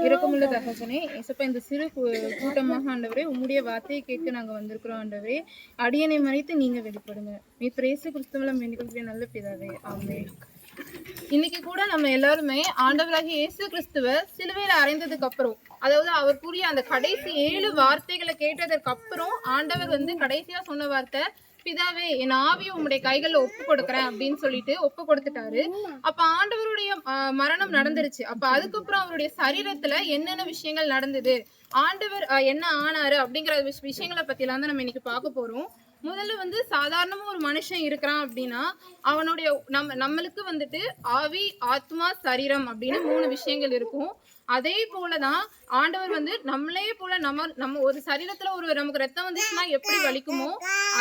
இரக்கமுள்ள தகப்பனே, ஏசப்பா இந்த சிறு கூட்டமாக ஆண்டவரே உம்முடைய வார்த்தையை கேட்க நாங்க வந்திருக்கிறோம் ஆண்டவரே. அடியனை மறைத்து நீங்க வெளிப்படுங்க. மீட்பர் இயேசு கிறிஸ்துவின் வேண்டிக் நல்ல பிதாவே, ஆமென். இன்னைக்கு கூட நம்ம எல்லாருமே ஆண்டவராகிய இயேசு கிறிஸ்துவ சிலுவையில அறைந்ததுக்கு அப்புறம், அதாவது அவர் கூறிய அந்த கடைசி 7 வார்த்தைகளை கேட்டதற்கு அப்புறம் ஆண்டவர் கடைசியா சொன்ன வார்த்தை, பிதாவே என் ஆவியை உம்முடைய கைகள்ல ஒப்பு கொடுக்குறேன் அப்படின்னு சொல்லிட்டு ஒப்பு கொடுத்துட்டாரு. அப்ப ஆண்டவருடைய மரணம் நடந்துருச்சு. அப்ப அதுக்கப்புறம் அவருடைய சரீரத்துல என்னென்ன விஷயங்கள் நடந்தது, ஆண்டவர் என்ன ஆனாரு அப்படிங்கிற விஷயங்களை பத்தி எல்லாம் தான் நம்ம இன்னைக்கு பார்க்க போறோம். முதல்ல சாதாரணமா ஒரு மனுஷன் இருக்கிறான் அப்படின்னா அவனுடைய நம்மளுக்கு ஆவி, ஆத்மா, சரீரம் அப்படின்னு 3 விஷயங்கள் இருக்கும். அதே போலதான் ஆண்டவர் நம்மளே போல நம்ம ஒரு சரீரத்துல நமக்கு ரத்தம் வந்துச்சுன்னா எப்படி வலிக்குமோ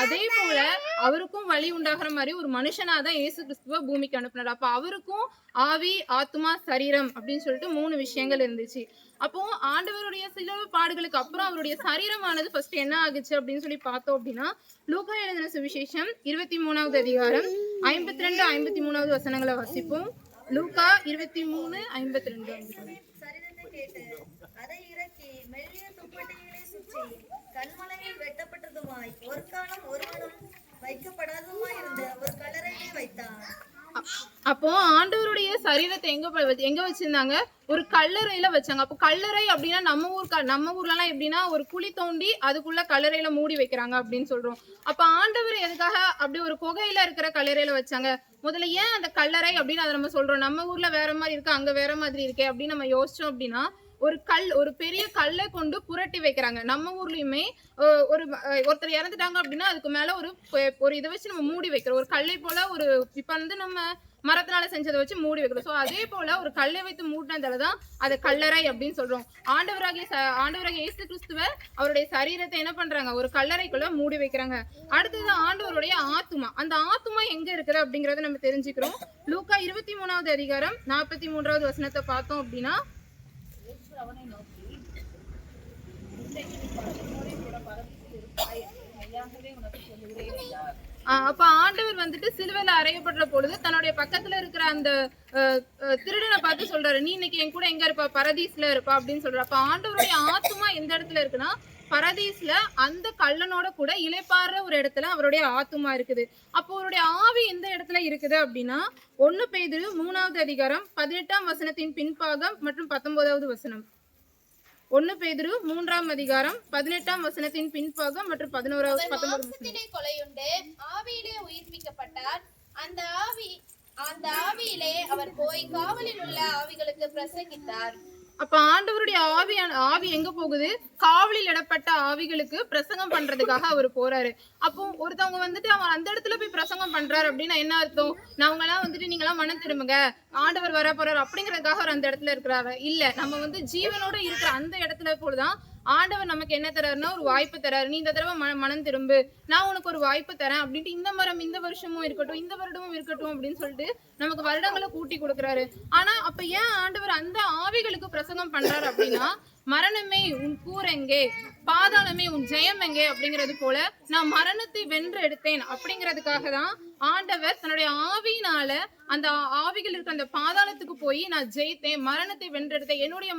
அதே போல அவருக்கும் வலி உண்டாகிற மாதிரி ஒரு மனுஷனாதான் இயேசு கிறிஸ்துவ பூமிக்கு அனுப்புனார். அப்ப அவருக்கும் ஆவி, ஆத்மா, சரீரம் அப்படின்னு சொல்லிட்டு 3 விஷயங்கள் இருந்துச்சு. அப்போ ஆண்டவருடைய சிலுவை பாடுகளுக்கு அப்புறம் அவருடைய சரீரமானது ஃபர்ஸ்ட் என்ன ஆகுச்சு அப்படின்னு சொல்லி பார்த்தோம் அப்படின்னா, லூக்கா எழுதின சுவிசேஷம் 23வது அதிகாரம் 52, 53வது வசனங்களை வாசிப்போம். லூக்கா 23:52. அதை இறக்கி மெல்லிய துப்பட்டிகளை சுற்றி கண்மலையில் வெட்டப்பட்டதுமாய் ஒரு காலம் ஒருவனும் வைக்கப்படாததுமாய் இருந்த ஒரு கல்லறையை வைத்தான். அப்போ ஆண்டவருடைய சரீரத்தை எங்க வச்சிருந்தாங்க? ஒரு கல்லறையில வச்சாங்க. அப்போ கல்லறை அப்படின்னா நம்ம ஊர்ல எல்லாம் எப்படின்னா ஒரு குழி தோண்டி அதுக்குள்ள கல்லறையில மூடி வைக்கிறாங்க அப்படின்னு சொல்றோம். அப்ப ஆண்டவர் எதுக்காக அப்படி ஒரு குகையில இருக்கிற கல்லறையில வச்சாங்க? முதல்ல ஏன் அந்த கல்லறை அப்படின்னு அதை நம்ம சொல்றோம்? நம்ம ஊர்ல வேற மாதிரி இருக்கு, அங்க வேற மாதிரி இருக்கே அப்படின்னு நம்ம யோசிச்சோம் அப்படின்னா, ஒரு பெரிய கல்லை கொண்டு புரட்டி வைக்கிறாங்க. நம்ம ஊர்லயுமே ஒருத்தர் இறந்துட்டாங்க அப்படின்னா அதுக்கு மேல ஒரு இதை வச்சு நம்ம மூடி வைக்கிறோம். ஒரு கல்லை போல இப்ப நம்ம மரத்தினால செஞ்சதை வச்சு மூடி வைக்கிறோம். சோ அதே போல ஒரு கல்லை வைத்து மூடினதாலதான் அதை கல்லறை அப்படின்னு சொல்றோம். ஆண்டவராகிய இயேசு கிறிஸ்துவ அவருடைய சரீரத்தை என்ன பண்றாங்க? ஒரு கல்லறைக்குள்ள மூடி வைக்கிறாங்க. அடுத்தது ஆண்டவருடைய ஆத்துமா. அந்த ஆத்துமா எங்க இருக்குது அப்படிங்கறத நம்ம தெரிஞ்சுக்கிறோம். லூக்கா 23வது அதிகாரம் 43வது வசனத்தை பார்த்தோம் அப்படின்னா, அவனை நோக்கி அப்ப ஆண்டவர் சிலுவையில அறையப்படுற பொழுது தன்னுடைய பக்கத்துல இருக்கிற அந்த திருடனை பார்த்து சொல்றாரு, நீ இன்னைக்கு என் கூட எங்க இருப்பா? பரதீஸ்ல இருப்பா அப்படின்னு சொல்ற. அப்ப ஆண்டவருடைய ஆத்துமா எந்த இடத்துல இருக்குன்னா பரதீஸ்ல அந்த கல்லனோட கூட இளைப்பாற ஒரு இடத்துல அவருடைய ஆத்துமா இருக்குது. அப்போ அவருடைய ஆவி எந்த இடத்துல இருக்குது அப்படின்னா 1 பேதுரு 3வது அதிகாரம் 18ஆம் வசனத்தின் பின்பாகம் மற்றும் 19வது வசனம். 1 பேதுரு 3ஆம் அதிகாரம் 18ஆம் வசனத்தின் பின்பாகம் மற்றும் 19வது கொலையுண்டு ஆவியிலே உயிர்ப்பிக்கப்பட்டார். அந்த ஆவியிலே அவர் போய் காவலில் உள்ள ஆவிகளுக்கு பிரசங்கித்தார். அப்ப ஆண்டவருடைய ஆவி எங்க போகுது? காவலில் இடப்பட்ட ஆவிகளுக்கு பிரசங்கம் பண்றதுக்காக அவர் போறாரு. அப்போ ஒருத்தவங்க அவன் அந்த இடத்துல போய் பிரசங்கம் பண்றாரு அப்படின்னா என்ன அர்த்தம்? நான் எல்லாம் நீங்க எல்லாம் மனம் திரும்புங்க, ஆண்டவர் வர போறாரு அப்படிங்கறதுக்காக அவர் அந்த இடத்துல இருக்கிறாரு இல்ல. நம்ம ஜீவனோட இருக்கிற அந்த இடத்துல போலதான் ஆண்டவர் நமக்கு என்ன தராருன்னா ஒரு வாய்ப்பு தராரு. நீ இந்த தடவை மனம் திரும்பு, நான் உனக்கு ஒரு வாய்ப்பு தரேன் அப்படின்ட்டு இந்த வருஷமும் இருக்கட்டும், இந்த வருடமும் இருக்கட்டும் அப்படின்னு சொல்லிட்டு நமக்கு வருடங்களை கூட்டி கொடுக்குறாரு. ஆனா அப்ப ஏன் ஆண்டவர் அந்த ஆவிகளுக்கு பிரசங்கம் பண்றாரு அப்படின்னா, மரணமே உன் கூர் எங்கே, பாதாளமே உன் ஜெயம் எங்கே அப்படிங்கிறது போல நான் மரணத்தை வென்று எடுத்தேன் அப்படிங்கிறதுக்காக தான் ஆண்டவர் தன்னுடைய ஆவியினால அந்த ஆவிகள் இருக்க அந்த பாதாளத்துக்கு போய் நான் ஜெயித்தேன், மரணத்தை வென்றெடுத்தேன், என்னுடைய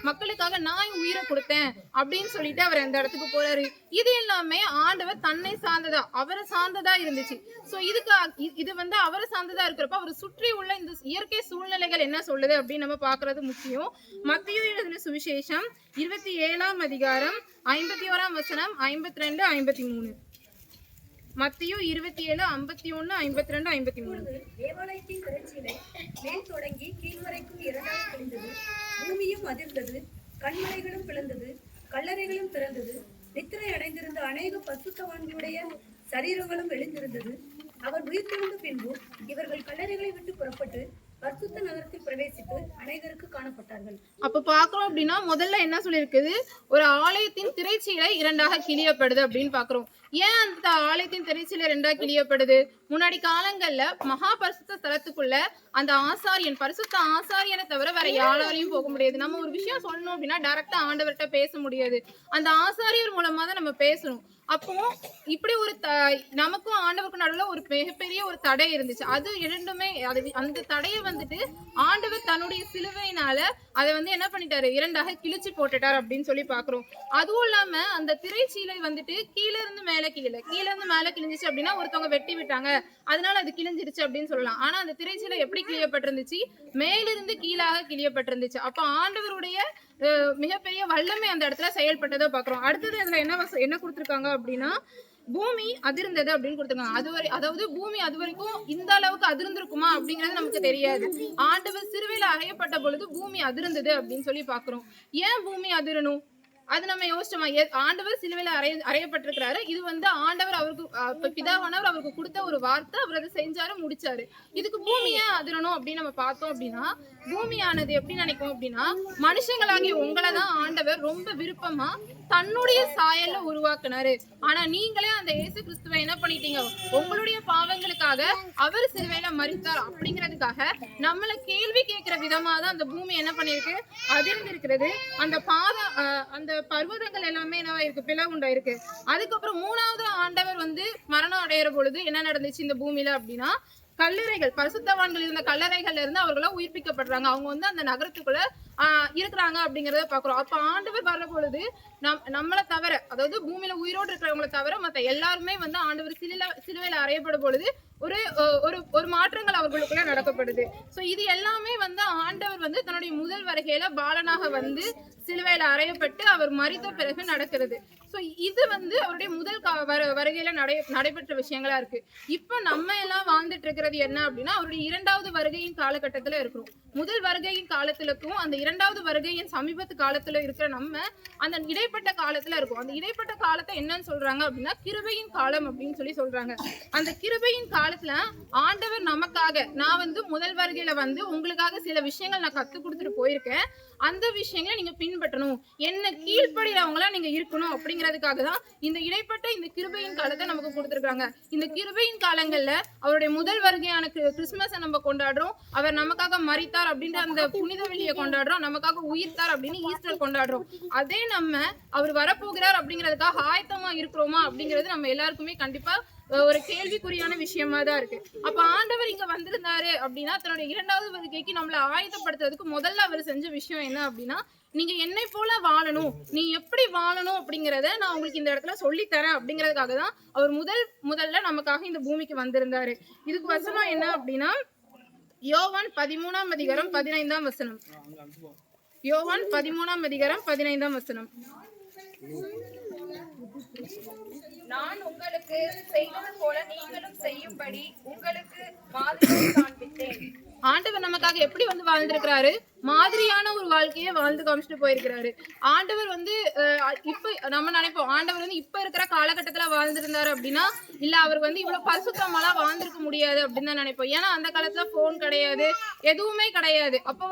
மக்களுக்காக நான் உயிரை கொடுத்தேன் அப்படின்னு சொல்லிட்டு அவர் அந்த இடத்துக்கு போறாரு. இது எல்லாமே ஆண்டவர் தன்னை சார்ந்ததா அவரை சார்ந்ததா இருந்துச்சு. சோ இது அவரை சார்ந்ததா இருக்கிறப்ப அவர் சுற்றி உள்ள இந்த இயற்கை சூழ்நிலைகள் என்ன சொல்லுது அப்படின்னு நம்ம பாக்குறது முக்கியம். மத்தேயு எழுதின சுவிசேஷம் 27ஆம் அதிகாரம் 51ஆம் வசனம் 52, 53. மத்தேயு 27, 51, 52, 53. தேவாலயத்தின் திரைச்சீலை மேல் தொடங்கி கீழ் வரைக்கும் 2ஆக கிழிந்தது. பூமியும் அதிர்ந்தது, கண்மலைகளும் பிளந்தது, கல்லறைகளும் திறந்தது. நித்திரை அடைந்திருந்த அநேக பசுத்தவான்களுடைய சரீரங்களும் எழுந்திருந்தது. அவர் உயிர்த்தெழுந்த பின்பு இவர்கள் கல்லறைகளை விட்டு புறப்பட்டு பரிசுத்த நகரத்தில் பிரவேசித்து அநேகருக்கு காணப்பட்டார்கள். அப்ப பாக்குறோம் அப்படின்னா முதல்ல என்ன சொல்லியிருக்குது? ஒரு ஆலயத்தின் திரைச்சீலை 2ஆக கிழியப்படுது அப்படின்னு பாக்குறோம். ஏன் அந்த ஆலயத்தின் திரைச்சீலை ரெண்டா கிழியப்படுது? முன்னாடி காலங்கள்ல மகா பரிசுத்த ஸ்தலத்துக்குள்ள அந்த ஆசாரியன், பரிசுத்த ஆசாரியனை தவிர வேற யாராலையும் போக முடியாது. நம்ம ஒரு விஷயம் சொல்லணும் அப்படின்னா டைரக்டா ஆண்டவர்கிட்ட பேச முடியாது. அந்த ஆசாரியர் மூலமா தான் நம்ம பேசணும். அப்போ இப்படி ஒரு நமக்கும் ஆண்டவருக்கும் நடுவுல ஒரு மிகப்பெரிய ஒரு தடை இருந்துச்சு. அது இரண்டுமே அந்த தடையை வந்துட்டு ஆண்டவர் தன்னுடைய சிலுவையினால அதை என்ன பண்ணிட்டாரு, இரண்டாக கிழிச்சு போட்டுட்டார் அப்படின்னு சொல்லி பாக்குறோம். அதுவும் இல்லாம அந்த திரைச்சீலை வந்துட்டு கீழே இருந்து மேல கிழிஞ்சிச்சு அப்படின்னா ஒருத்தவங்க வெட்டி விட்டாங்க, அதனால அது கிழிஞ்சிருச்சு அப்படின்னு சொல்லலாம். ஆனா அந்த திரைச்சீலை எப்படி கிழியப்பட்டிருந்துச்சு? மேலிருந்து கீழாக கிழியப்பட்டிருந்துச்சு. அப்ப ஆண்டவருடைய மிகப்பெரிய வல்லமை அந்த இடத்துல செயல்பட்டதை பாக்குறோம். அடுத்தது அதுல என்ன கொடுத்திருக்காங்க அப்படின்னா, பூமி அதிர்ந்தது அப்படின்னு கொடுத்திருக்காங்க. அதாவது பூமி அது வரைக்கும் இந்த அளவுக்கு அதிர்ந்திருக்குமா அப்படிங்கிறது நமக்கு தெரியாது. ஆண்டவர் சிலுவையில அறையப்பட்ட பொழுது பூமி அதிர்ந்தது அப்படின்னு சொல்லி பாக்குறோம். ஏன் பூமி அதிரணும்? அது நம்ம யோசிச்சோமா? ஆண்டவர் சிலுவையில அறையப்பட்டிருக்கிறாரு. இது ஆண்டவர் அவருக்கு பிதாவானவர் அவருக்கு கொடுத்த ஒரு வார்த்தை. அவர் அதை செஞ்சாரு, முடிச்சாரு. இதுக்கு பூமியா அதிரணும் அப்படின்னு நம்ம பார்த்தோம் அப்படின்னா, பூமியானது எப்படி நினைக்கும் அப்படின்னா, மனுஷங்களாகிய உங்களை தான் ஆண்டவர் ரொம்ப விருப்பமா தன்னுடைய சாயல்ல உருவாக்குனாரு. ஆனா நீங்களே அந்த இயேசு கிறிஸ்துவை என்ன பண்ணிட்டீங்க? உங்களுடைய பாவங்களுக்காக அவர் சிலுவையில மரித்தார் அப்படிங்கிறதுக்காக நம்மள கேள்வி கேட்கிற விதமா தான் அந்த பூமி என்ன பண்ணிருக்கு, அதிர்ந்திருக்கிறது. அந்த பர்வதங்கள் எல்லாமே என்னவா இருக்கு, பிளவுண்டாயிருக்கு. அதுக்கப்புறம் மூணாவது ஆண்டவர் மரணம் அடையிற பொழுது என்ன நடந்துச்சு இந்த பூமியில அப்படின்னா, கல்லறைகள், பரிசுத்தவான்கள் இருந்த கல்லறைகள்ல இருந்து அவர்களாம் உயிர்ப்பிக்கப்படுறாங்க. அவங்க அந்த நகரத்துக்குள்ள இருக்கிறாங்க அப்படிங்கறத பாக்குறோம். அப்ப ஆண்டவர் வர்ற பொழுது நம்மளை தவிர, அதாவது பூமியில உயிரோடு இருக்கிறவங்களை தவிர மத்த எல்லாருமே ஆண்டவர் சிலுவையில அறையப்படும் பொழுது ஒரு மாற்றங்கள் அவர்களுக்குள்ள நடக்கப்படுது. சோ இது எல்லாமே ஆண்டவர் தன்னுடைய முதல் வருகையில பாலனாக சிலுவையில அறையப்பட்டு அவர் மரித்த பிறகு நடக்கிறது. சோ இது அவருடைய முதல் வருகையில நடைபெற்ற விஷயங்களா இருக்கு. இப்ப நம்ம எல்லாம் வாழ்ந்துட்டு இருக்கிறது என்ன அப்படின்னா, அவருடைய இரண்டாவது வருகையின் காலகட்டத்துல இருக்கிறோம். முதல் வருகையின் காலத்துலக்கும் அந்த இரண்டாவது வருகையின் சமீபத்து காலத்துல இருக்கிற நம்ம அந்த இடைப்பட்ட காலத்துல இருக்கும். அந்த இடைப்பட்ட காலத்தை என்னன்னு சொல்றாங்க அப்படின்னா, கிருபையின் காலம் அப்படின்னு சொல்றாங்க. அந்த கிருபையின் காலத்துல ஆண்டவர் நமக்காக, நான் முதல் வருகையில உங்களுக்காக சில விஷயங்கள் நான் கத்து கொடுத்துட்டு போயிருக்கேன். அந்த விஷயங்களை நீங்க பின்பற்றணும், என்ன கீழ்ப்படிறவங்களா நீங்க இருக்கணும் அப்படிங்கிறதுக்காக தான் இந்த இடைப்பட்ட இந்த கிருபையின் காலத்தை நமக்கு கொடுத்துருக்காங்க. இந்த கிருபையின் காலங்கள்ல அவருடைய முதல் வருகையான கிறிஸ்துமஸை நம்ம கொண்டாடுறோம். அவர் நமக்காக மரித்தார் அப்படின்ற அந்த புனித வெள்ளியை கொண்டாடுறோம். நமக்காக உயிர்த்தார் அப்படின்னு ஈஸ்டர் கொண்டாடுறோம். அதே நம்ம அவர் வரப்போகிறார் அப்படிங்கிறதுக்காக ஆயத்தமா இருக்கிறோமா அப்படிங்கிறது நம்ம எல்லாருக்குமே கண்டிப்பா ஒரு கேள்விக்குறியான விஷயமா தான் இருக்கு. அப்ப ஆண்டவர் இங்க வந்திருந்தாரு அப்படின்னா, தன்னுடைய இரண்டாவது வருகைக்கு நம்மளை ஆயத்தப்படுத்துறதுக்கு முதல்ல அவர் செஞ்ச விஷயம் என்ன அப்படின்னா, நீங்க என்னை போல வாழணும், நீ எப்படி வாழணும் அப்படிங்கறத நான் உங்களுக்கு இந்த இடத்துல சொல்லித்தரேன் அப்படிங்கிறதுக்காக தான் அவர் முதல்ல நமக்காக இந்த பூமிக்கு வந்திருந்தாரு. இதுக்கு வசனம் என்ன அப்படின்னா, யோவான் 13ஆம் அதிகாரம் 15ஆம் வசனம். யோவான் 13ஆம் அதிகாரம் 15ஆம் வசனம். நான் உங்களுக்கு செய்தது போல நீங்களும் செய்யும்படி உங்களுக்கு மாதிரி காண்பித்தேன். ஆண்டவர் நமக்காக எப்படி வாழ்ந்திருக்கிறாரு, மாதிரியான ஒரு வாழ்க்கையை வாழ்ந்து காமிச்சிட்டு போயிருக்கிறாரு. ஆண்டவர் இப்ப நம்ம நினைப்போம், ஆண்டவர் இப்ப இருக்கிற காலகட்டத்துல வாழ்ந்திருந்தாரு அப்படின்னா, இல்ல அவர் இவ்வளவு பரிசுத்தமெல்லாம் வாழ்ந்திருக்க முடியாது அப்படின்னு தான் நினைப்போம். ஏன்னா அந்த காலத்துல போன் கிடையாது, எதுவுமே கிடையாது. அப்ப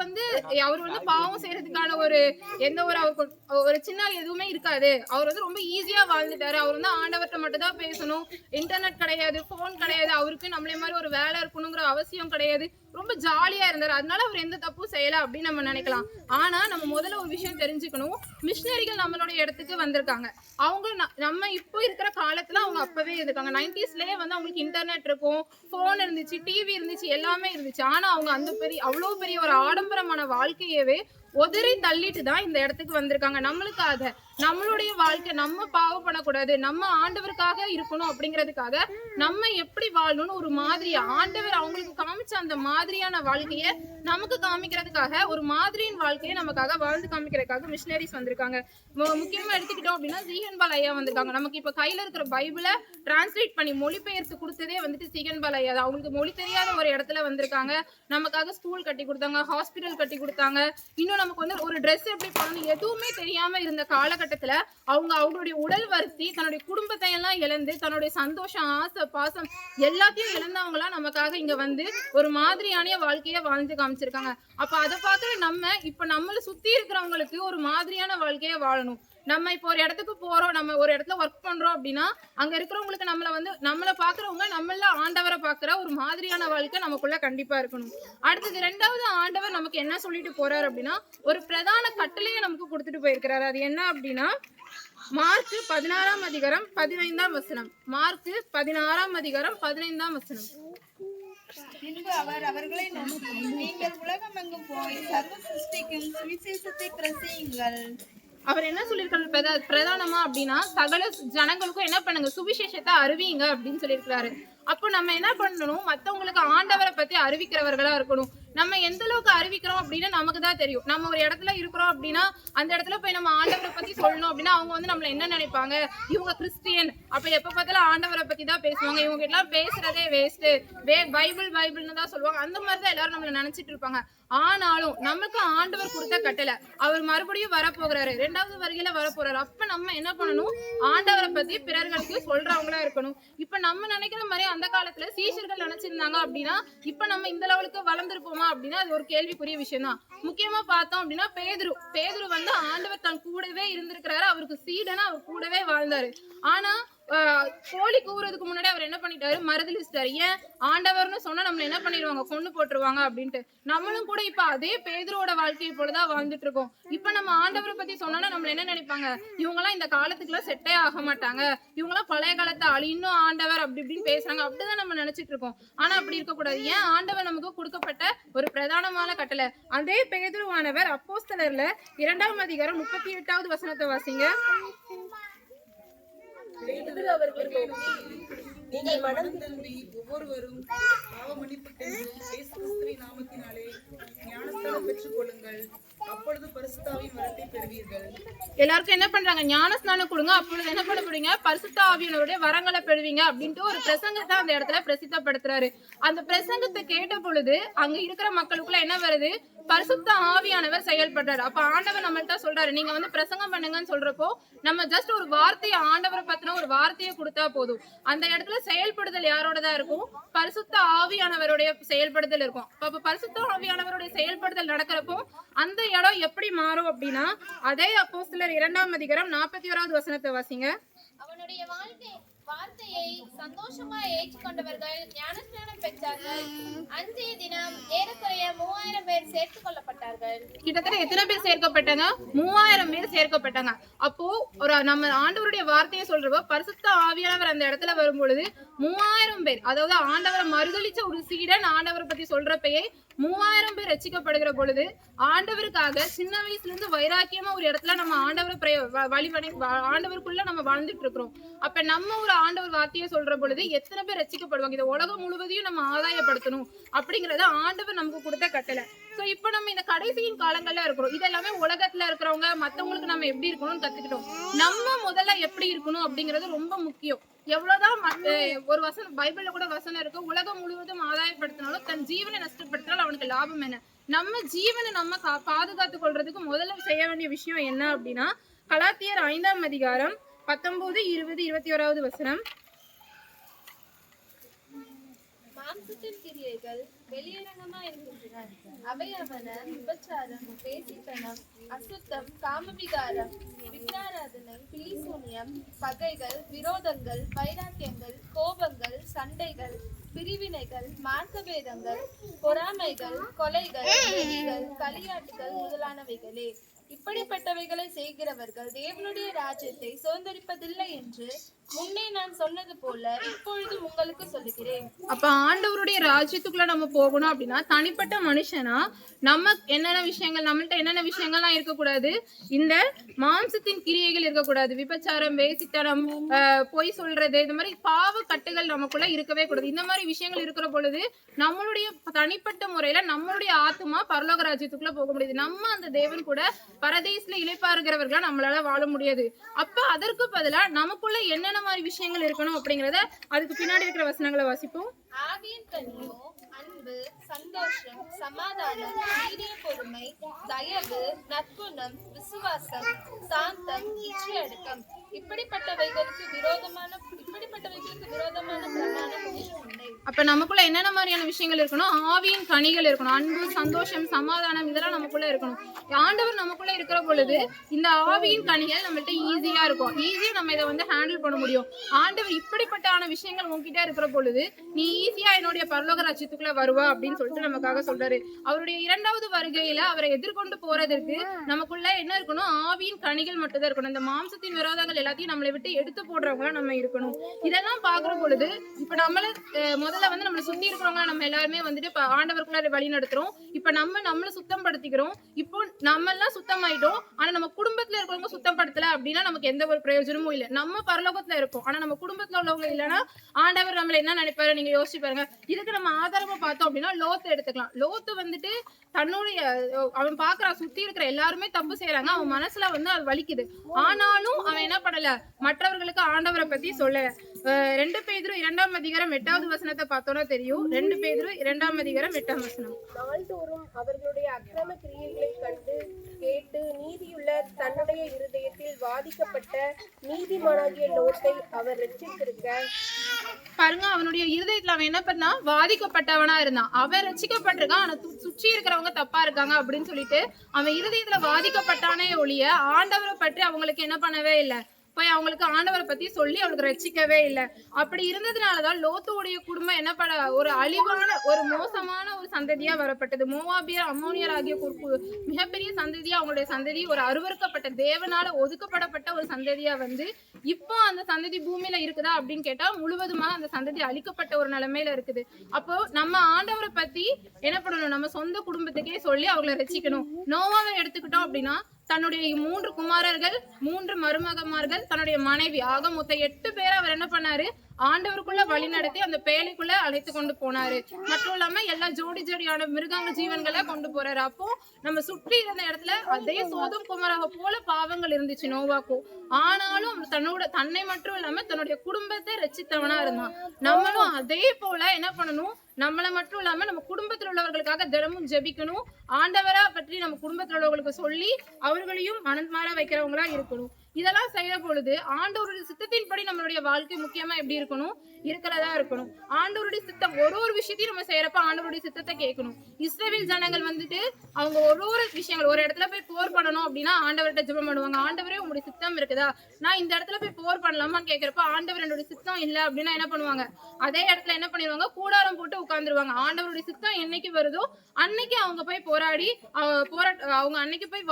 அவர் பாவம் செய்யறதுக்கான எந்த அவருக்கு ஒரு சின்ன எதுவுமே இருக்காது. அவர் ரொம்ப ஈஸியா வாழ்ந்துட்டாரு. அவர் ஆண்டவர்கிட்ட மட்டும் தான் பேசணும், இன்டர்நெட் கிடையாது, போன் கிடையாது, அவருக்கு நம்மளே மாதிரி ஒரு வேலை இருக்கணுங்கிற அவசியம் கிடையாது. ரொம்ப ஜாலியா இருந்தாரு. அதனால அவர் எந்த தப்பும் செய்யல அப்படின்னு நம்ம நினைக்கலாம். ஆனா நம்ம முதல்ல ஒரு விஷயம் தெரிஞ்சுக்கணும், மிஷினரிகள் நம்மளுடைய இடத்துக்கு வந்திருக்காங்க. அவங்க நம்ம இப்போ இருக்கிற காலத்துல அவங்க அப்பவே இருக்காங்க. 90ஸ்லயே அவங்களுக்கு இன்டர்நெட் இருக்கும், போன் இருந்துச்சு, டிவி இருந்துச்சு, எல்லாமே இருந்துச்சு. ஆனா அவங்க அவ்வளவு பெரிய ஒரு ஆடம்பரமான வாழ்க்கையவே உதறி தள்ளிட்டு தான் இந்த இடத்துக்கு வந்திருக்காங்க. நம்மளுக்காக, நம்மளுடைய வாழ்க்கை நம்ம பாவப்படக்கூடாது, நம்ம ஆண்டவருக்காக இருக்கணும் அப்படிங்கிறதுக்காக நம்ம எப்படி வாழணும்னு ஒரு மாதிரியா ஆண்டவர் அவங்களுக்கு காமிச்ச அந்த மாதிரியான வாழ்க்கைய நமக்கு காமிக்கிறதுக்காக, ஒரு மாதிரியின் வாழ்க்கையை நமக்காக வாழ்ந்து காமிக்கிறதுக்காக மிஷினரிஸ் வந்திருக்காங்க. முக்கியமா எடுத்துக்கிட்டோம் அப்படின்னா சீகன்பால் ஐயா வந்திருக்காங்க. நமக்கு இப்ப கையில இருக்கிற பைபிளை டிரான்ஸ்லேட் பண்ணி மொழிபெயர்த்து கொடுத்ததே சீகன்பால் ஐயா. அவங்களுக்கு மொழி தெரியாத ஒரு இடத்துல வந்திருக்காங்க. நமக்காக ஸ்கூல் கட்டி கொடுத்தாங்க, ஹாஸ்பிட்டல் கட்டி கொடுத்தாங்க. இன்னும் நமக்கு ஒரு ட்ரெஸ் எப்படி போடணும் எதுவுமே தெரியாம இருந்த காலகட்டத்துல அவங்களுடைய உடல் வருத்தி தன்னுடைய குடும்பத்தை எல்லாம் இழந்து, தன்னுடைய சந்தோஷம், ஆசை, பாசம் எல்லாத்தையும் இழந்தவங்களா நமக்காக இங்க ஒரு மாதிரியான வாழ்க்கையை வாழ்ந்து காமிச்சிருக்காங்க. அப்ப அதை பார்த்து இப்ப நம்மள சுத்தி இருக்கிறவங்களுக்கு ஒரு மாதிரியான வாழ்க்கையை வாழணும். நம்ம இப்போ ஒரு இடத்துக்கு போறோம், நம்ம ஒரு இடத்துல ஒர்க் பண்றோம் அப்படின்னா அங்க இருக்கிறவங்களுக்கு நம்மள பாக்குறவங்க நம்மள ஆண்டவரை பாக்குற ஒரு மாதிரியான வாழ்க்கை நமக்குள்ள கண்டிப்பா இருக்கணும். அடுத்தது 2வது ஆண்டவர் நமக்கு என்ன சொல்லிட்டு போறாரு அப்படின்னா ஒரு பிரதான கட்டளையை நமக்கு கொடுத்துட்டு போயிருக்கிறாரு. அது என்ன அப்படின்னா மார்க் 16ஆம் அதிகாரம் 15ஆம் வசனம். மார்க் 16ஆம் அதிகாரம் 15ஆம் வசனம். பின்பு அவர் அவர்களை நோக்கி, நீங்கள் உலகமெங்கும் போய் சர்வ சிருஷ்டிக்கும் சுவிசேஷத்தை பிரசங்கியுங்கள். அவர் என்ன சொல்லியிருக்காரு பிரதானமா அப்படின்னா சகல ஜனங்களுக்கும் என்ன பண்ணுங்க, சுவிசேஷத்தை அறிவிங்க அப்படின்னு சொல்லியிருக்கிறாரு. அப்போ நம்ம என்ன பண்ணணும், மத்தவங்களுக்கு ஆண்டவரை பத்தி அறிவிக்கிறவர்களா இருக்கணும். நம்ம எந்த அளவுக்கு அறிவிக்கிறோம் அப்படின்னு நமக்கு தான் தெரியும். நம்ம ஒரு இடத்துல இருக்கிறோம் அப்படின்னா அந்த இடத்துல போய் நம்ம ஆண்டவரை பத்தி சொல்லணும் அப்படின்னா அவங்க நம்மள என்ன நினைப்பாங்க, இவங்க கிறிஸ்டியன், அப்ப எப்ப பார்த்தாலும் ஆண்டவரை பத்தி தான் பேசுவாங்க, இவங்க எல்லாம் பேசுறதே வேஸ்ட், பைபிள்னு தான் சொல்லுவாங்க. அந்த மாதிரிதான் எல்லாரும் நம்மள நினைச்சிட்டு இருப்பாங்க. ஆனாலும் நமக்கு ஆண்டவர் கொடுத்த கட்டளை, அவர் மறுபடியும் வரப்போகிறாரு, 2வது வருகையில வரப்போறாரு. அப்ப நம்ம என்ன பண்ணணும், ஆண்டவரை பத்தி பிறர்களுக்கு சொல்றவங்களா இருக்கணும். இப்ப நம்ம நினைக்கிற மாதிரி அந்த காலத்துல சீஷர்கள் நினைச்சிருந்தாங்க அப்படின்னா இப்ப நம்ம இந்த லெவலுக்கு வளர்ந்துருப்போமா அப்படின்னா அது ஒரு கேள்விக்குரிய விஷயம் தான். முக்கியமா பார்த்தோம் அப்படின்னா பேதுரு ஆண்டவர் தன் கூடவே இருந்திருக்கிறாரு, அவருக்கு சீடனா அவர் கூடவே வாழ்ந்தாரு. ஆனா கோழி கூவுறதுக்கு முன்னாடி அவர் என்ன பண்ணிட்டாரு, மறுதலிச்சிட்டாரு. ஏன், ஆண்டவர்னு சொன்னா நம்மள என்ன பண்ணிடுவாங்க, கொண்டு போட்டுருவாங்க அப்படின்ட்டு. நம்மளும் கூட இப்ப அதே பேதுருவோட வாழ்க்கையை போலதான் வாழ்ந்துட்டு இருக்கோம். இப்ப நம்ம ஆண்டவரை பத்தி சொன்னோம்னா நம்மள என்ன நினைப்பாங்க, இவங்கெல்லாம் இந்த காலத்துக்குலாம் செட்டே ஆக மாட்டாங்க, இவங்கெல்லாம் பழைய காலத்து ஆளு, இன்னும் ஆண்டவர் அப்படி இப்படின்னு பேசுறாங்க, அப்படிதான் நம்ம நினைச்சிட்டு இருக்கோம். ஆனா அப்படி இருக்கக்கூடாது. ஏன், ஆண்டவர் நமக்கு கொடுக்கப்பட்ட ஒரு பிரதானமான கட்டளை. அதே பேதுருவானவர் அப்போஸ்தலர்ல 2ஆம் அதிகாரம் 38வது வசனத்தை வாசிங்க. பேதுரு அவர்களை நோக்கி, நீங்கள் மனம் திரும்பி ஒவ்வொருவரும் பாவ மன்னிப்புக்கென்று இயேசு கிறிஸ்துவின் நாமத்தினாலே ஞானஸ்நானம் பெற்றுக் கொள்ளுங்கள், அப்பொழுது பரிசுத்த ஆவியின் வரத்தை பெறுவீர்கள். எல்லாருக்கும் என்ன பண்றாங்க, ஞானஸ்நானம் கொடுங்க, அப்பொழுது என்ன பண்ண போறீங்க, பரிசுத்த ஆவியினருடைய வரங்களை பெறுவீங்க அப்படின்ட்டு ஒரு பிரசங்கத்தை அந்த இடத்துல பிரசித்தப்படுத்துறாரு. அந்த பிரசங்கத்தை கேட்ட பொழுது அங்க இருக்கிற மக்களுக்குள்ள என்ன வருது, பரிசுத்த ஆவியானவர் செயல்படுறாரு. அப்ப ஆண்டவர் நம்மள்ட்ட சொல்றாரு, நீங்க பிரசங்கம் பண்ணுங்கன்னு சொல்றப்போ நம்ம ஜஸ்ட் ஒரு வார்த்தையை, ஆண்டவரை பத்தின ஒரு வார்த்தையை கொடுத்தா போதும். அந்த இடத்துல செயல்படுதல் யாரோடதான் இருக்கும், பரிசுத்த ஆவியானவருடைய செயல்படுதல் இருக்கும். அப்ப பரிசுத்த ஆவியானவருடைய செயல்படுதல் நடக்கிறப்போ அந்த இடம் எப்படி மாறும் அப்படின்னா அதே அப்போஸ்தலர் 2ஆம் அதிகாரம் 41வது வசனத்தை வாசிங்க. அவனுடைய வார்த்தையை சந்தோஷமா ஏற்றுக்கொண்டவர்கள் ஞானஸ்நானம் பெற்றார்கள். அன்றைய தினம் ஏறக்குறைய 3000 பேர் சேர்த்துக் கொள்ளப்பட்டார்கள். கிட்டத்தட்ட எத்தனை பேர் சேர்க்கப்பட்டாங்க, 3000 பேர் சேர்க்கப்பட்டாங்க. அப்போ நம்ம ஆண்டவருடைய வார்த்தையை சொல்றப்போ பரிசுத்த ஆவியானவர் அந்த இடத்துல வரும்பொழுது 3000 பேர், அதாவது ஆண்டவரை மறுதலிச்ச ஒரு சீடன் ஆண்டவரை பத்தி சொல்றப்பயே 3000 பேர் ரட்சிக்கப்படுகிற பொழுது ஆண்டவருக்காக சின்ன வயசுல இருந்து வைராக்கியமா ஒரு இடத்துல நம்ம ஆண்டவருக்குள்ள நம்ம வாழ்ந்துட்டு இருக்கிறோம். அப்ப நம்ம ஒரு ஆண்டவர் வார்த்தையை சொல்ற பொழுது எத்தனை பேர் ரட்சிக்கப்படுவாங்க. இந்த உலகம் முழுவதையும் நம்ம ஆதாயப்படுத்தணும் அப்படிங்கறத ஆண்டவர் நமக்கு கொடுத்த கட்டளை. சோ இப்ப நம்ம இந்த கடைசியின் காலங்கள்ல இருக்கிறோம். இதெல்லாமே உலகத்துல இருக்கிறவங்க மத்தவங்களுக்கு நம்ம எப்படி இருக்கணும்னு கத்துக்கிட்டோம். நம்ம முதல்ல எப்படி இருக்கணும் அப்படிங்கிறது ரொம்ப முக்கியம். எவ்வளவுதான் ஒரு வசனம் பைபிள்ல கூட வசனம் இருக்கு, உலகம் முழுவதும் ஆதாயப்படுத்தினாலும் தன் ஜீவனை நஷ்டப்படுத்தினாலும் அவனுக்கு லாபம் என்ன. நம்ம ஜீவனை நம்ம பாதுகாத்துக் கொள்றதுக்கு முதல்ல செய்ய வேண்டிய விஷயம் என்ன அப்படின்னா கலாத்தியர் 5ஆம் அதிகாரம் 19, 20, 21வது வசனம். மாம்சத்தின் கிரியைகள் வெளியரங்கமா இருக்கின்றன. அவையாவன விபச்சாரம், வேசித்தனம், அசுத்தம், காமவிகாரம், விக்கிராராதனை, பிலிசூனியம், பகைகள், விரோதங்கள், வைராக்கியங்கள், கோபங்கள், சண்டைகள், பிரிவினைகள், மார்க்கபேதங்கள், பொறாமைகள், கொலைகள், வெறிகள், களியாட்டுகள் முதலானவைகளே. இப்படிப்பட்டவைகளை செய்கிறவர்கள் தேவனுடைய ராஜ்யத்தை சுதந்தரிப்பதில்லை என்று முன்னே நான் சொன்னது போல இப்பொழுது உங்களுக்கு சொல்லுகிறேன். அப்ப ஆண்டவருடைய ராஜ்யத்துக்குள்ள நம்ம போகணும் அப்படின்னா தனிப்பட்ட மனுஷனா நம்ம என்னென்ன விஷயங்கள், நம்மள்ட்ட என்னென்ன விஷயங்கள்லாம் இருக்கக்கூடாது, இந்த மாம்சத்தின் கிரியைகள் இருக்கக்கூடாது, விபச்சாரம், வேசித்தனம், பொய் சொல்றது, இந்த மாதிரி பாவ கட்டுகள் நமக்குள்ள இருக்கவே கூடாது. இந்த மாதிரி விஷயங்கள் இருக்கிற பொழுது நம்மளுடைய தனிப்பட்ட முறையில நம்மளுடைய ஆத்மா பரலோக ராஜ்யத்துக்குள்ள போக முடியுது. நம்ம அந்த தேவன் கூட பரதேசில இளைப்பாறுகிறவர்களா நம்மளால வாழ முடியாது. அப்ப அதற்கு பதிலா நமக்குள்ள என்னென்ன மாதிரி விஷயங்கள் இருக்கணும் அப்படிங்கறத அதுக்கு பின்னாடி இருக்கிற வசனங்களை வாசிப்போம். ஆவியின் கனியோ அன்பு, சந்தோஷம், சமாதானம், நீடிய பொறுமை, தயவு, நற்குணம், விசுவாசம், சாந்தம், இச்சையடக்கம். இப்படிப்பட்டவைகளுக்கு இப்படிப்பட்டவைகளுக்கு விரோதமான பிரமாணம் ஒன்றும் இல்லை. அப்ப நமக்குள்ள என்னென்ன மாதிரியான விஷயங்கள் இருக்கணும்? ஆவியின் கனிகள் இருக்கணும். அன்பு, சந்தோஷம், சமாதானம், இதெல்லாம் நமக்குள்ள இருக்கணும். ஆண்டவர் நமக்குள்ள இருக்கிற பொழுது இந்த ஆவியின் கனிகள் நம்மள்ட்ட ஈஸியா இருக்கும். ஈஸியா நம்ம இதை வந்து ஹேண்டில் பண்ண முடியும். ஆண்டவர் இப்படிப்பட்டான விஷயங்கள் உங்ககிட்ட இருக்கிற பொழுது நீ ஈஸியா என்னுடைய பரலோக ராஜ்யத்துக்குள்ள வருவா அப்படின்னு சொல்லிட்டு நமக்காக சொல்றாரு. அவருடைய இரண்டாவது வருகையில அவரை எதிர்கொண்டு போறதற்கு நமக்குள்ள என்ன இருக்கணும்? ஆவியின் கனிகள் மட்டும் தான் இருக்கணும். இந்த மாம்சத்தின் விரோதங்கள் எல்லாத்தையும் நம்மளை விட்டு எடுத்து போடுறவங்களா நம்ம இருக்கணும். இதெல்லாம் பாக்குற பொழுது இப்ப நம்மள முதல்ல வந்து நம்மளை சுத்தி இருக்கிறவங்க நம்ம எல்லாருமே வந்துட்டு ஆண்டவருக்குள்ள வழி நடத்துறோம். இப்ப நம்மள சுத்தம் படுத்திக்கிறோம். இப்போ நம்ம எல்லாம் சுத்தமாயிட்டோம். ஆனா நம்ம குடும்பத்துல இருக்கிறவங்க சுத்தம் படுத்தல அப்படின்னா நமக்கு எந்த ஒரு பிரயோஜனமும் இல்லை. நம்ம பரலோகத்துல இருக்கோம், ஆனா நம்ம குடும்பத்துல உள்ளவங்க இல்லைன்னா ஆண்டவர் நம்மள என்ன நினைப்பாரு? நீங்க யோசிச்சு பாருங்க. இதுக்கு நம்ம ஆதாரமா பார்த்தோம் அப்படின்னா லோத்து எடுத்துக்கலாம். லோத்து வந்துட்டு தன்னுடைய அவன் பாக்குறான் சுத்தி இருக்கிற எல்லாருமே தப்பு செய்யறாங்க. அவன் மனசுல வந்து அது வலிக்குது. ஆனாலும் அவன் என்ன பண்ணல? மற்றவர்களுக்கு ஆண்டவரை பத்தி சொல்லல. 2 பேதுரு 2ஆம் அதிகாரம் 8வது வசனத்தை பார்த்தோம்னா தெரியும். 2 பேதுரு 2ஆம் அதிகாரம் 8ஆம் வசனம். நாள்தோறும் அவர்களுடைய அக்கிரம கிரியைகளை கண்டு கேட்டு நீதியுள்ள தன்னுடைய இருதயத்தில் வாதிக்கப்பட்ட நீதிமானாகிய லோத்தை அவர் ரட்சித்திருக்க. பாருங்க, அவனுடைய இருதயத்துல அவன் என்ன பண்ணா? வாதிக்கப்பட்டவனா இருந்தான். அவன் ரட்சிக்கப்பட்டிருக்கான், ஆனா சுற்றி இருக்கிறவங்க தப்பா இருக்காங்க அப்படின்னு சொல்லிட்டு அவன் இருதயத்துல வாதிக்கப்பட்டானே ஒழிய ஆண்டவரை பற்றி அவங்களுக்கு என்ன பண்ணவே இல்லை. போய் அவங்களுக்கு ஆண்டவரை பத்தி சொல்லி அவளுக்கு ரட்சிக்கவே இல்லை. அப்படி இருந்ததுனாலதான் லோத்துடைய குடும்பம் என்ன பண்ண? ஒரு அழிவான ஒரு மோசமான ஒரு சந்ததியா வரப்பட்டது. மோவாபியர், அம்மோனியர் ஆகிய மிகப்பெரிய சந்ததியா, அவங்களுடைய சந்ததி ஒரு அருவருக்கப்பட்ட தேவனால ஒதுக்கப்படப்பட்ட ஒரு சந்ததியா வந்து இப்போ அந்த சந்ததி பூமியில இருக்குதா அப்படின்னு கேட்டா முழுவதுமாக அந்த சந்ததி அழிக்கப்பட்ட ஒரு நிலைமையில இருக்குது. அப்போ நம்ம ஆண்டவரை பத்தி என்ன பண்ணணும்? நம்ம சொந்த குடும்பத்துக்கே சொல்லி அவங்களை ரட்சிக்கணும். நோவாவை எடுத்துக்கிட்டோம் அப்படின்னா தன்னுடைய 3 குமாரர்கள், 3 மருமகமார்கள், தன்னுடைய மனைவி, ஆக மொத்தம் 8 பேரை அவர் என்ன பண்ணாரு? ஆண்டவருக்குள்ள வழி நடத்தி அந்த பேழைக்குள்ள அழைத்து கொண்டு போனாரு. மட்டும் இல்லாம எல்லா ஜோடி ஜோடியான மிருகங்க ஜீவன்களை கொண்டு போறாரு. அப்போ நம்ம சுற்றி இருந்த இடத்துல அதே சோதம் குமாராக போல பாவங்கள் இருந்துச்சு நோவாக்கும். ஆனாலும் தன்னை மட்டும் இல்லாம தன்னுடைய குடும்பத்தை ரட்சித்தவனா இருந்தான். நம்மளும் அதே போல என்ன பண்ணணும்? நம்மளை மட்டும் இல்லாம நம்ம குடும்பத்தில் உள்ளவர்களுக்காக தினமும் ஜெபிக்கணும். ஆண்டவரா பற்றி நம்ம குடும்பத்தில் உள்ளவர்களுக்கு சொல்லி அவர்களையும் மனமாற வைக்கிறவங்களா இருக்கணும். இதெல்லாம் செய்யற பொழுது ஆண்டவருடைய சித்தத்தின்படி நம்மளுடைய வாழ்க்கை முக்கியமா எப்படி இருக்கணும்? இருக்கிறதா இருக்கணும். ஆண்டவருடைய சித்தம் ஒரு விஷயத்தையும் நம்ம செய்யறப்ப ஆண்டவருடைய சித்தத்தை கேட்கணும். இஸ்ரவேல் ஜனங்கள் வந்துட்டு அவங்க ஒரு விஷயங்கள் ஒரு இடத்துல போய் போர் பண்ணணும் அப்படின்னா ஆண்டவர்கிட்ட ஜெபம் பண்ணுவாங்க. ஆண்டவரே உங்களுடைய சித்தம் இருக்குதா? நான் இந்த இடத்துல போய் போர் பண்ணலாமான்னு கேட்கிறப்ப ஆண்டவர் என்னுடைய சித்தம் இல்லை அப்படின்னா என்ன பண்ணுவாங்க? அதே இடத்துல என்ன பண்ணிடுவாங்க? கூடாரம் போட்டு உட்கார்ந்துருவாங்க. ஆண்டவருடைய சித்தம் என்னைக்கு வருதோ அன்னைக்கு அவங்க போய் போராடி அவங்க அன்னைக்கு போய்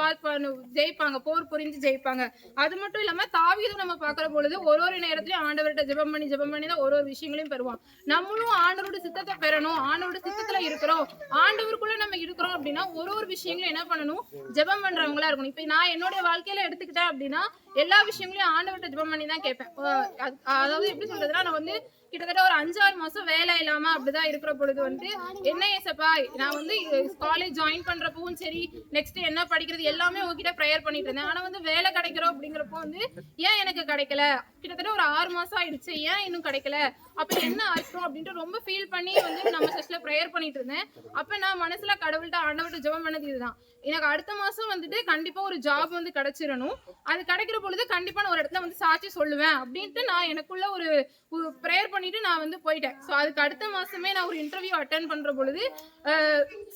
ஜெயிப்பாங்க, போர் புரிஞ்சு ஜெயிப்பாங்க. அது மட்டும் இல்லாம தாவீது நம்ம பாக்குற பொழுது ஒரு நேரத்திலயும் ஆண்டவர்கிட்ட ஜெபம் பண்ணி தான் ஒரு விஷயங்களையும் பெறுவான். நம்மளும் ஆண்டவருடைய சித்தத்தை பெறணும். ஆண்டவருடைய சித்தத்துல இருக்கிறோம், ஆண்டவருக்குள்ள நம்ம இருக்கிறோம் அப்படின்னா ஒரு விஷயங்களும் என்ன பண்ணணும்? ஜெபம் பண்றவங்களா இருக்கணும். இப்ப நான் என்னுடைய வாழ்க்கையில எடுத்துக்கிட்டேன் அப்படின்னா எல்லா விஷயங்களையும் ஆண்டவர்கிட்ட ஜெபம் பண்ணி தான் கேட்பேன். அதாவது எப்படி சொல்றதுன்னா, நான் வந்து கிட்டத்தட்ட ஒரு 5-6 மாசம் வேலை இல்லாம அப்படிதான் இருக்கிற பொழுது வந்து என்ன ஏசப்பா, நான் வந்து காலேஜ் ஜாயின் பண்றப்பவும் சரி, நெக்ஸ்ட் என்ன படிக்கிறது எல்லாமே உங்ககிட்ட ப்ரேயர் பண்ணிட்டு இருந்தேன். ஆனா வந்து வேலை கிடைக்கிறோம் அப்படிங்கிறப்போ வந்து ஏன் எனக்கு கிடைக்கல? கிட்டத்தட்ட ஒரு 6 மாசம் ஆயிடுச்சு, ஏன் இன்னும் கிடைக்கல? அப்ப என்ன அர்த்தம் அப்படின்ட்டு ரொம்ப ஃபீல் பண்ணி வந்து நம்ம சர்ச்ல ப்ரேயர் பண்ணிட்டு இருந்தேன். அப்ப நான் மனசுல கடவுள்கிட்ட ஆண்டவர்கிட்ட ஜெபம் பண்ணது இதுதான், எனக்கு அடுத்த மாசம் வந்துட்டு கண்டிப்பா ஒரு ஜாப் வந்து கிடைச்சிடணும். அது கிடைக்கிற பொழுது கண்டிப்பா நான் ஒரு இடத்துல வந்து சாட்சி சொல்லுவேன் அப்படின்ட்டு நான் எனக்குள்ள ஒரு ப்ரேயர் பண்ணிட்டு நான் வந்து போயிட்டேன். ஸோ அதுக்கு அடுத்த மாசமே நான் ஒரு இன்டர்வியூ அட்டென்ட் பண்ற பொழுது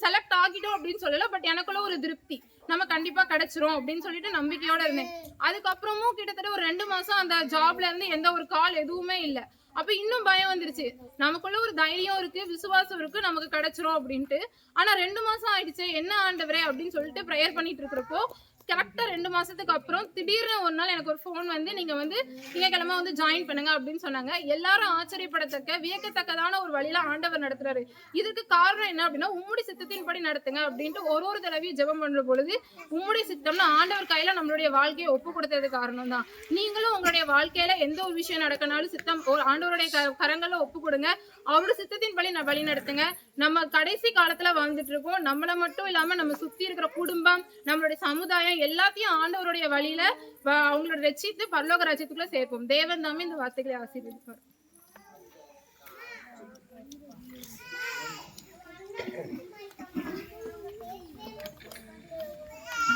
செலக்ட் ஆகிட்டோம் அப்படின்னு சொல்லல, பட் எனக்குள்ள ஒரு திருப்தி, நம்ம கண்டிப்பா கிடைச்சிரும் அப்படின்னு சொல்லிட்டு நம்பிக்கையோட இருந்தேன். அதுக்கப்புறமும் கிட்டத்தட்ட ஒரு 2 மாசம் அந்த ஜாப்ல இருந்து எந்த ஒரு கால் எதுவுமே இல்லை. அப்ப இன்னும் பயம் வந்துருச்சு. நமக்குள்ள ஒரு தைரியம் இருக்கு, விசுவாசம் இருக்கு, நமக்கு கிடைச்சிரும் அப்படின்ட்டு. ஆனா 2 மாசம் ஆயிடுச்சு, என்ன ஆண்டவரே அப்படின்னு சொல்லிட்டு ப்ரேயர் பண்ணிட்டு இருக்கிறப்போ கரெக்டா 2 மாசத்துக்கு அப்புறம் திடீர்னு ஒரு நாள் எனக்கு ஒரு ஃபோன் வந்து நீங்க வந்து திங்கக்கிழமை வந்து ஜாயின் பண்ணுங்க அப்படின்னு சொன்னாங்க. எல்லாரும் ஆச்சரியப்படத்தக்க வியக்கத்தக்கதான ஒரு வழியில ஆண்டவர் நடத்துறாரு. இதுக்கு காரணம் என்ன அப்படின்னா, உம்முடைய சித்தத்தின்படி நடத்துங்க அப்படின்ட்டு ஒரு தடவையும் ஜெபம் பண்ற பொழுது உம்முடைய சித்தம்னு ஆண்டவர் கையில நம்மளுடைய வாழ்க்கையை ஒப்பு கொடுத்தது காரணம் தான். நீங்களும் உங்களுடைய வாழ்க்கையில எந்த ஒரு விஷயம் நடக்கனாலும் சித்தம் ஆண்டவருடைய கரங்கள்ல ஒப்பு கொடுங்க. அவருடைய சித்தத்தின்படி வழி நடத்துங்க. நம்ம கடைசி காலத்துல வாழ்ந்துட்டு இருக்கோம். நம்மள மட்டும் இல்லாம நம்ம சுத்தி இருக்கிற குடும்பம், நம்மளுடைய சமுதாயம் எல்லாத்தையும் ஆண்டவருடைய வழியில அவங்களோட ரட்சித்து பரலோக ராஜ்யத்துக்குள்ள சேர்ப்போம். தேவன் தாமே இந்த வார்த்தைகளை ஆசீர்வதிப்பார்.